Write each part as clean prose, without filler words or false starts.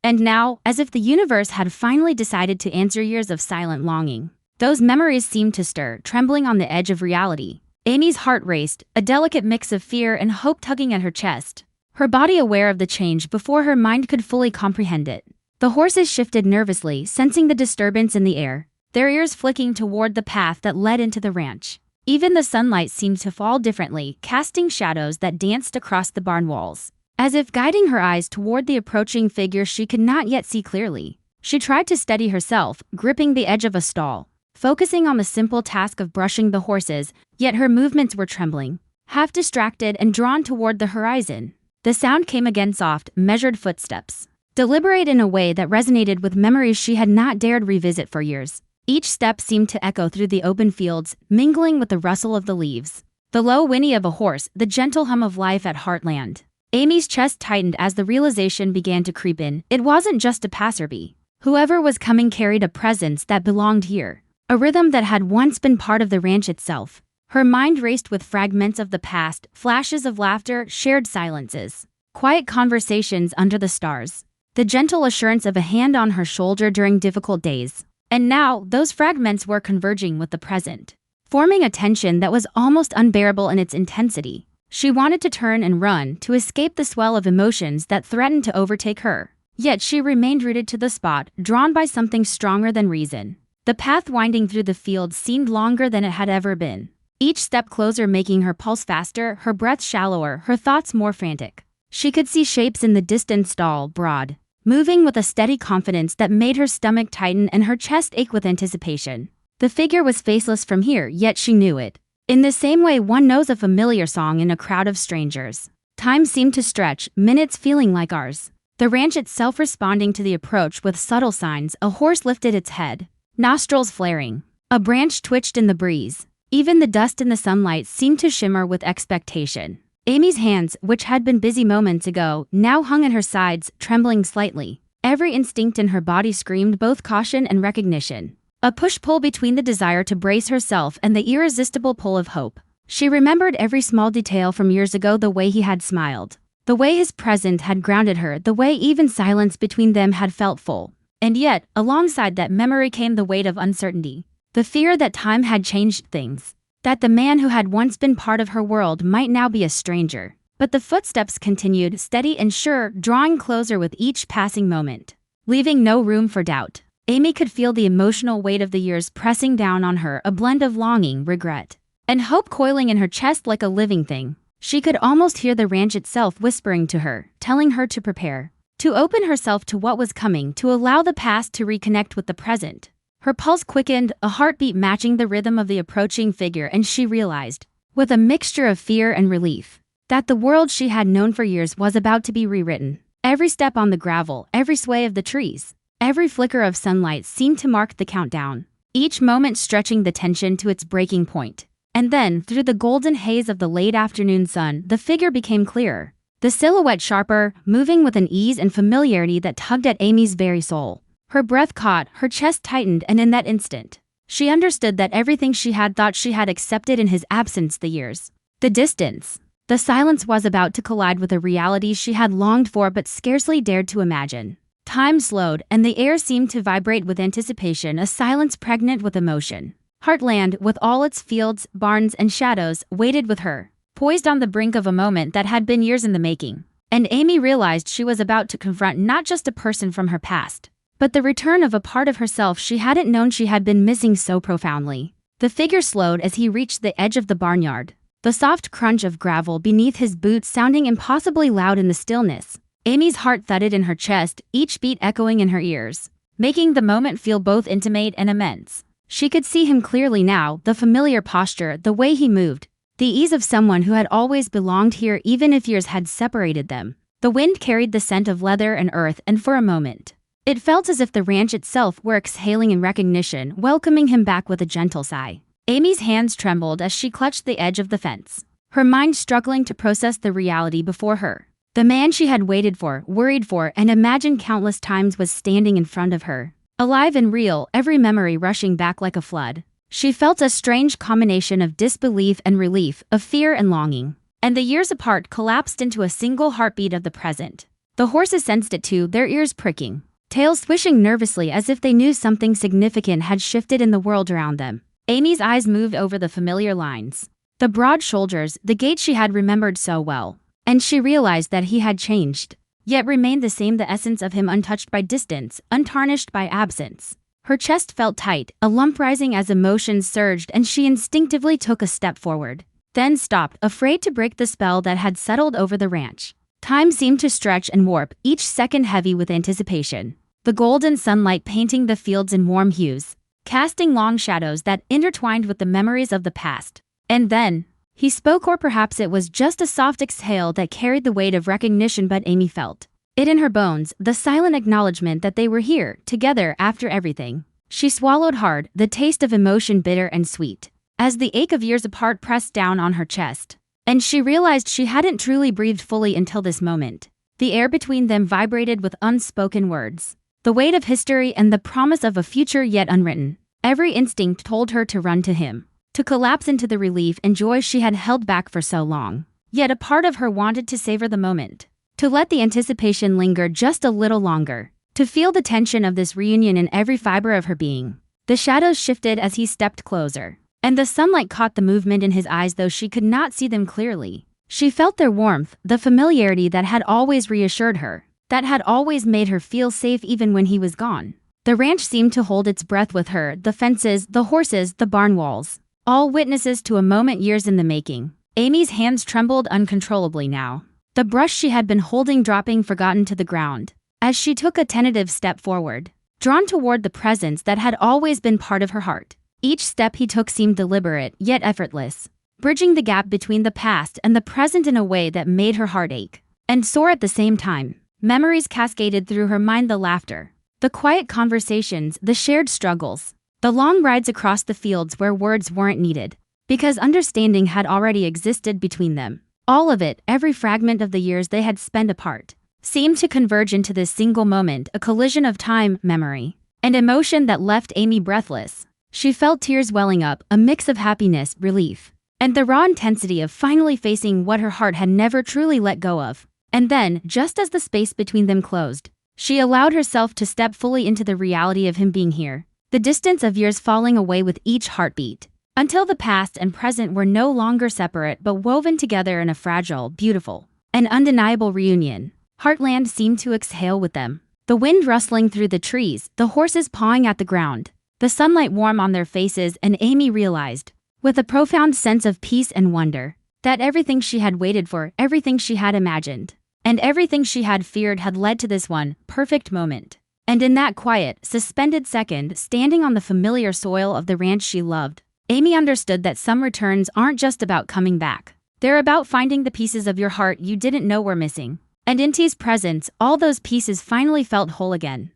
And now, as if the universe had finally decided to answer years of silent longing, those memories seemed to stir, trembling on the edge of reality. Amy's heart raced, a delicate mix of fear and hope tugging at her chest, her body aware of the change before her mind could fully comprehend it. The horses shifted nervously, sensing the disturbance in the air, their ears flicking toward the path that led into the ranch. Even the sunlight seemed to fall differently, casting shadows that danced across the barn walls, as if guiding her eyes toward the approaching figure she could not yet see clearly. She tried to steady herself, gripping the edge of a stall, focusing on the simple task of brushing the horses, yet her movements were trembling, half distracted and drawn toward the horizon. The sound came again, soft, measured footsteps, deliberate in a way that resonated with memories she had not dared revisit for years. Each step seemed to echo through the open fields, mingling with the rustle of the leaves, the low whinny of a horse, the gentle hum of life at Heartland. Amy's chest tightened as the realization began to creep in. It wasn't just a passerby. Whoever was coming carried a presence that belonged here, a rhythm that had once been part of the ranch itself. Her mind raced with fragments of the past, flashes of laughter, shared silences, quiet conversations under the stars, the gentle assurance of a hand on her shoulder during difficult days. And now, those fragments were converging with the present, forming a tension that was almost unbearable in its intensity. She wanted to turn and run, to escape the swell of emotions that threatened to overtake her. Yet she remained rooted to the spot, drawn by something stronger than reason. The path winding through the fields seemed longer than it had ever been, each step closer making her pulse faster, her breath shallower, her thoughts more frantic. She could see shapes in the distant stall, broad, moving with a steady confidence that made her stomach tighten and her chest ache with anticipation. The figure was faceless from here, yet she knew it. In the same way one knows a familiar song in a crowd of strangers. Time seemed to stretch, minutes feeling like hours. The ranch itself responding to the approach with subtle signs. A horse lifted its head, nostrils flaring. A branch twitched in the breeze. Even the dust in the sunlight seemed to shimmer with expectation. Amy's hands, which had been busy moments ago, now hung at her sides, trembling slightly. Every instinct in her body screamed both caution and recognition. A push-pull between the desire to brace herself and the irresistible pull of hope. She remembered every small detail from years ago, the way he had smiled, the way his presence had grounded her, the way even silence between them had felt full. And yet, alongside that memory came the weight of uncertainty, the fear that time had changed things, that the man who had once been part of her world might now be a stranger. But the footsteps continued, steady and sure, drawing closer with each passing moment, leaving no room for doubt. Amy could feel the emotional weight of the years pressing down on her, a blend of longing, regret, and hope coiling in her chest like a living thing. She could almost hear the ranch itself whispering to her, telling her to prepare, to open herself to what was coming, to allow the past to reconnect with the present. Her pulse quickened, a heartbeat matching the rhythm of the approaching figure, and she realized, with a mixture of fear and relief, that the world she had known for years was about to be rewritten. Every step on the gravel, every sway of the trees, every flicker of sunlight seemed to mark the countdown, each moment stretching the tension to its breaking point. And then, through the golden haze of the late afternoon sun, the figure became clearer, the silhouette sharper, moving with an ease and familiarity that tugged at Amy's very soul. Her breath caught, her chest tightened, and in that instant, she understood that everything she had thought she had accepted in his absence, the years, the distance, the silence, was about to collide with a reality she had longed for but scarcely dared to imagine. Time slowed, and the air seemed to vibrate with anticipation, a silence pregnant with emotion. Heartland, with all its fields, barns, and shadows, waited with her, poised on the brink of a moment that had been years in the making. And Amy realized she was about to confront not just a person from her past, but the return of a part of herself she hadn't known she had been missing so profoundly. The figure slowed as he reached the edge of the barnyard, the soft crunch of gravel beneath his boots sounding impossibly loud in the stillness. Amy's heart thudded in her chest, each beat echoing in her ears, making the moment feel both intimate and immense. She could see him clearly now, the familiar posture, the way he moved, the ease of someone who had always belonged here even if years had separated them. The wind carried the scent of leather and earth, and for a moment, it felt as if the ranch itself were exhaling in recognition, welcoming him back with a gentle sigh. Amy's hands trembled as she clutched the edge of the fence, her mind struggling to process the reality before her. The man she had waited for, worried for, and imagined countless times was standing in front of her, alive and real, every memory rushing back like a flood. She felt a strange combination of disbelief and relief, of fear and longing, and the years apart collapsed into a single heartbeat of the present. The horses sensed it too, their ears pricking, tails swishing nervously as if they knew something significant had shifted in the world around them. Amy's eyes moved over the familiar lines. The broad shoulders, the gait she had remembered so well. And she realized that he had changed, yet remained the same, the essence of him untouched by distance, untarnished by absence. Her chest felt tight, a lump rising as emotions surged, and she instinctively took a step forward, then stopped, afraid to break the spell that had settled over the ranch. Time seemed to stretch and warp, each second heavy with anticipation. The golden sunlight painting the fields in warm hues, casting long shadows that intertwined with the memories of the past. And then, he spoke, or perhaps it was just a soft exhale that carried the weight of recognition, but Amy felt it in her bones, the silent acknowledgement that they were here, together, after everything. She swallowed hard, the taste of emotion bitter and sweet, as the ache of years apart pressed down on her chest. And she realized she hadn't truly breathed fully until this moment. The air between them vibrated with unspoken words, the weight of history and the promise of a future yet unwritten. Every instinct told her to run to him, to collapse into the relief and joy she had held back for so long. Yet a part of her wanted to savor the moment, to let the anticipation linger just a little longer, to feel the tension of this reunion in every fiber of her being. The shadows shifted as he stepped closer, and the sunlight caught the movement in his eyes, though she could not see them clearly. She felt their warmth, the familiarity that had always reassured her, that had always made her feel safe even when he was gone. The ranch seemed to hold its breath with her, the fences, the horses, the barn walls, all witnesses to a moment years in the making. Amy's hands trembled uncontrollably now, the brush she had been holding dropping forgotten to the ground, as she took a tentative step forward, drawn toward the presence that had always been part of her heart. Each step he took seemed deliberate, yet effortless, bridging the gap between the past and the present in a way that made her heart ache and soar at the same time. Memories cascaded through her mind, the laughter, the quiet conversations, the shared struggles, the long rides across the fields where words weren't needed, because understanding had already existed between them. All of it, every fragment of the years they had spent apart, seemed to converge into this single moment, a collision of time, memory, and emotion that left Amy breathless. She felt tears welling up, a mix of happiness, relief, and the raw intensity of finally facing what her heart had never truly let go of. And then, just as the space between them closed, she allowed herself to step fully into the reality of him being here, the distance of years falling away with each heartbeat, until the past and present were no longer separate but woven together in a fragile, beautiful, and undeniable reunion. Heartland seemed to exhale with them, the wind rustling through the trees, the horses pawing at the ground, the sunlight warm on their faces, and Amy realized, with a profound sense of peace and wonder, that everything she had waited for, everything she had imagined, and everything she had feared had led to this one perfect moment. And in that quiet, suspended second, standing on the familiar soil of the ranch she loved, Amy understood that some returns aren't just about coming back. They're about finding the pieces of your heart you didn't know were missing. And in T's presence, all those pieces finally felt whole again.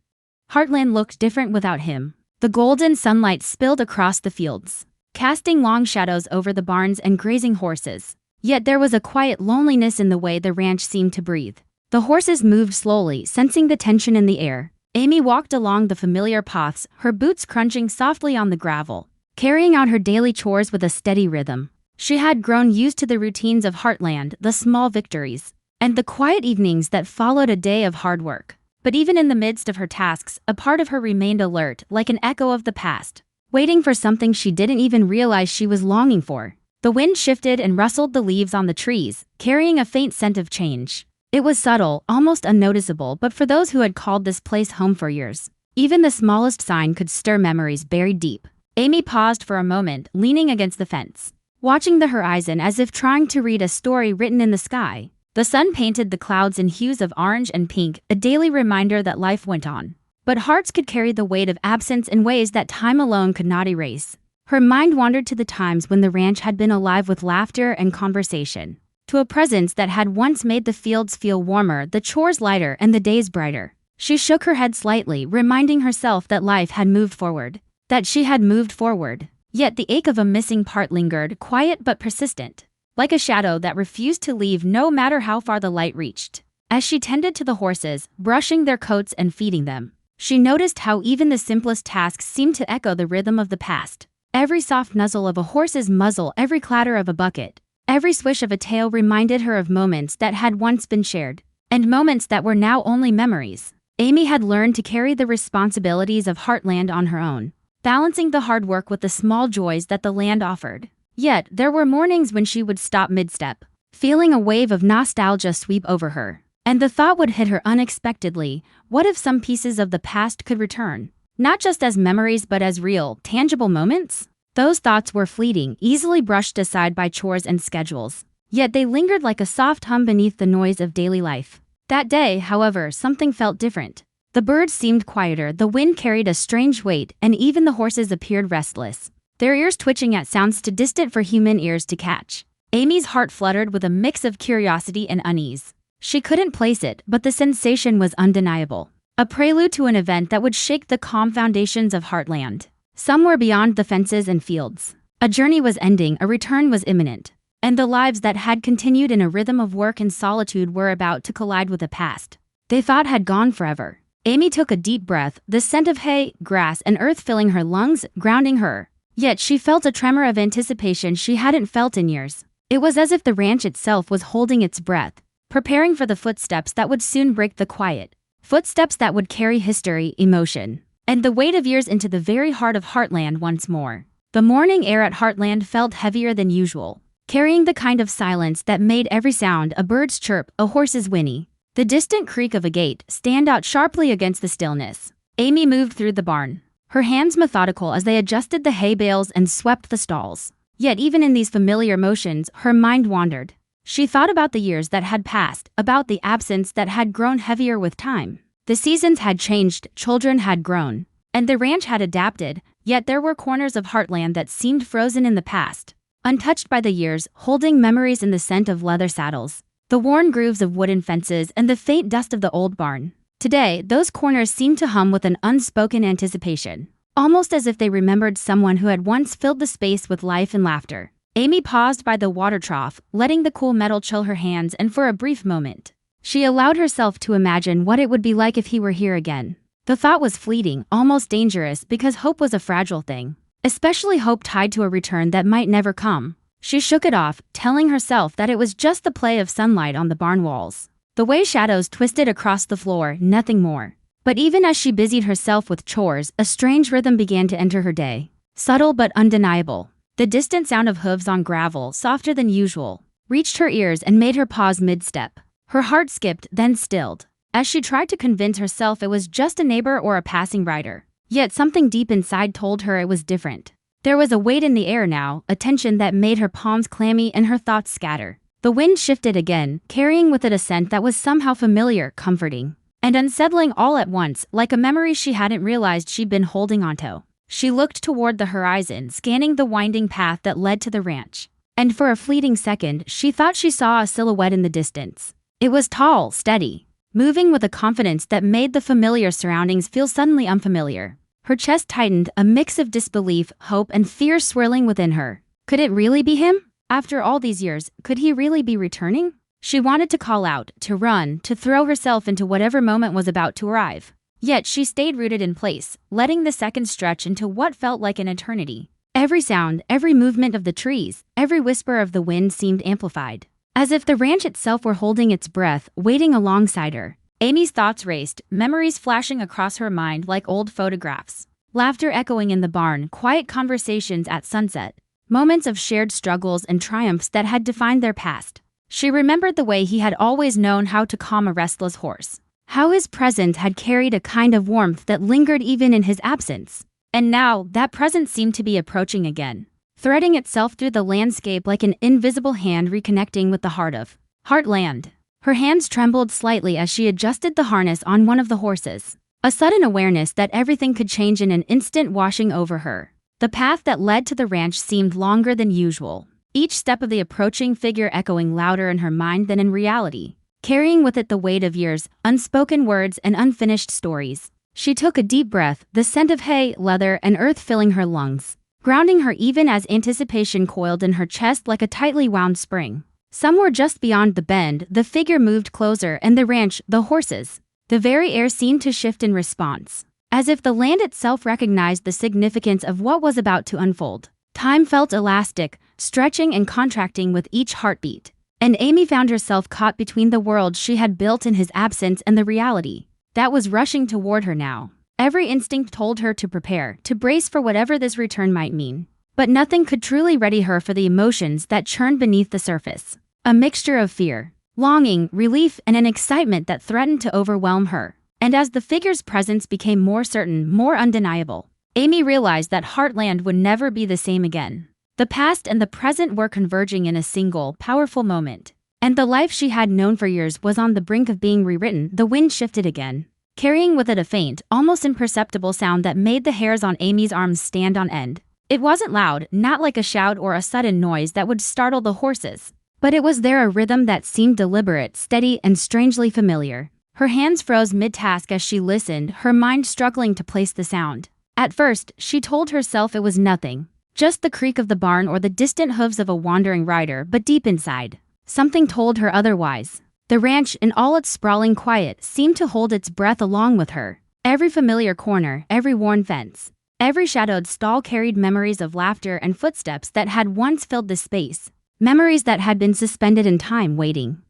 Heartland looked different without him. The golden sunlight spilled across the fields, casting long shadows over the barns and grazing horses. Yet there was a quiet loneliness in the way the ranch seemed to breathe. The horses moved slowly, sensing the tension in the air. Amy walked along the familiar paths, her boots crunching softly on the gravel, carrying out her daily chores with a steady rhythm. She had grown used to the routines of Heartland, the small victories, and the quiet evenings that followed a day of hard work. But even in the midst of her tasks, a part of her remained alert, like an echo of the past, waiting for something she didn't even realize she was longing for. The wind shifted and rustled the leaves on the trees, carrying a faint scent of change. It was subtle, almost unnoticeable, but for those who had called this place home for years, even the smallest sign could stir memories buried deep. Amy paused for a moment, leaning against the fence, watching the horizon as if trying to read a story written in the sky. The sun painted the clouds in hues of orange and pink, a daily reminder that life went on. But hearts could carry the weight of absence in ways that time alone could not erase. Her mind wandered to the times when the ranch had been alive with laughter and conversation, to a presence that had once made the fields feel warmer, the chores lighter, and the days brighter. She shook her head slightly, reminding herself that life had moved forward, that she had moved forward. Yet the ache of a missing part lingered, quiet but persistent, like a shadow that refused to leave no matter how far the light reached. As she tended to the horses, brushing their coats and feeding them, she noticed how even the simplest tasks seemed to echo the rhythm of the past. Every soft nuzzle of a horse's muzzle, every clatter of a bucket, every swish of a tail reminded her of moments that had once been shared. and moments that were now only memories. Amy had learned to carry the responsibilities of Heartland on her own, balancing the hard work with the small joys that the land offered. Yet, there were mornings when she would stop mid-step, feeling a wave of nostalgia sweep over her. And the thought would hit her unexpectedly: what if some pieces of the past could return? Not just as memories but as real, tangible moments? Those thoughts were fleeting, easily brushed aside by chores and schedules. Yet they lingered like a soft hum beneath the noise of daily life. That day, however, something felt different. The birds seemed quieter, the wind carried a strange weight, and even the horses appeared restless, their ears twitching at sounds too distant for human ears to catch. Amy's heart fluttered with a mix of curiosity and unease. She couldn't place it, but the sensation was undeniable. A prelude to an event that would shake the calm foundations of Heartland. Somewhere beyond the fences and fields, a journey was ending, a return was imminent. And the lives that had continued in a rhythm of work and solitude were about to collide with the past they thought had gone forever. Amy took a deep breath, the scent of hay, grass, and earth filling her lungs, grounding her. Yet she felt a tremor of anticipation she hadn't felt in years. It was as if the ranch itself was holding its breath, preparing for the footsteps that would soon break the quiet. Footsteps that would carry history, emotion, and the weight of years into the very heart of Heartland once more. The morning air at Heartland felt heavier than usual, carrying the kind of silence that made every sound, a bird's chirp, a horse's whinny, the distant creak of a gate, stand out sharply against the stillness. Amy moved through the barn, her hands methodical as they adjusted the hay bales and swept the stalls. Yet even in these familiar motions, her mind wandered. She thought about the years that had passed, about the absence that had grown heavier with time. The seasons had changed, children had grown, and the ranch had adapted, yet there were corners of Heartland that seemed frozen in the past, untouched by the years, holding memories in the scent of leather saddles, the worn grooves of wooden fences, and the faint dust of the old barn. Today, those corners seemed to hum with an unspoken anticipation, almost as if they remembered someone who had once filled the space with life and laughter. Amy paused by the water trough, letting the cool metal chill her hands, and for a brief moment, she allowed herself to imagine what it would be like if he were here again. The thought was fleeting, almost dangerous, because hope was a fragile thing, especially hope tied to a return that might never come. She shook it off, telling herself that it was just the play of sunlight on the barn walls, the way shadows twisted across the floor, nothing more. But even as she busied herself with chores, a strange rhythm began to enter her day, subtle but undeniable. The distant sound of hooves on gravel, softer than usual, reached her ears and made her pause mid-step. Her heart skipped, then stilled, as she tried to convince herself it was just a neighbor or a passing rider. Yet something deep inside told her it was different. There was a weight in the air now, a tension that made her palms clammy and her thoughts scatter. The wind shifted again, carrying with it a scent that was somehow familiar, comforting, and unsettling all at once, like a memory she hadn't realized she'd been holding onto. She looked toward the horizon, scanning the winding path that led to the ranch. And for a fleeting second, she thought she saw a silhouette in the distance. It was tall, steady, moving with a confidence that made the familiar surroundings feel suddenly unfamiliar. Her chest tightened, a mix of disbelief, hope, and fear swirling within her. Could it really be him? After all these years, could he really be returning? She wanted to call out, to run, to throw herself into whatever moment was about to arrive. Yet she stayed rooted in place, letting the seconds stretch into what felt like an eternity. Every sound, every movement of the trees, every whisper of the wind seemed amplified, as if the ranch itself were holding its breath, waiting alongside her. Amy's thoughts raced, memories flashing across her mind like old photographs. Laughter echoing in the barn, quiet conversations at sunset, moments of shared struggles and triumphs that had defined their past. She remembered the way he had always known how to calm a restless horse, how his presence had carried a kind of warmth that lingered even in his absence. And now, that presence seemed to be approaching again, threading itself through the landscape like an invisible hand reconnecting with the heart of Heartland. Her hands trembled slightly as she adjusted the harness on one of the horses, a sudden awareness that everything could change in an instant washing over her. The path that led to the ranch seemed longer than usual, each step of the approaching figure echoing louder in her mind than in reality, carrying with it the weight of years, unspoken words, and unfinished stories. She took a deep breath, the scent of hay, leather, and earth filling her lungs, grounding her even as anticipation coiled in her chest like a tightly wound spring. Somewhere just beyond the bend, the figure moved closer, and the ranch, the horses, the very air seemed to shift in response, as if the land itself recognized the significance of what was about to unfold. Time felt elastic, stretching and contracting with each heartbeat. And Amy found herself caught between the world she had built in his absence and the reality that was rushing toward her now. Every instinct told her to prepare, to brace for whatever this return might mean. But nothing could truly ready her for the emotions that churned beneath the surface. A mixture of fear, longing, relief, and an excitement that threatened to overwhelm her. And as the figure's presence became more certain, more undeniable, Amy realized that Heartland would never be the same again. The past and the present were converging in a single, powerful moment. And the life she had known for years was on the brink of being rewritten. The wind shifted again, carrying with it a faint, almost imperceptible sound that made the hairs on Amy's arms stand on end. It wasn't loud, not like a shout or a sudden noise that would startle the horses. But it was there, a rhythm that seemed deliberate, steady, and strangely familiar. Her hands froze mid-task as she listened, her mind struggling to place the sound. At first, she told herself it was nothing, just the creak of the barn or the distant hooves of a wandering rider, but deep inside, something told her otherwise. The ranch, in all its sprawling quiet, seemed to hold its breath along with her. Every familiar corner, every worn fence, every shadowed stall carried memories of laughter and footsteps that had once filled the space. Memories that had been suspended in time, waiting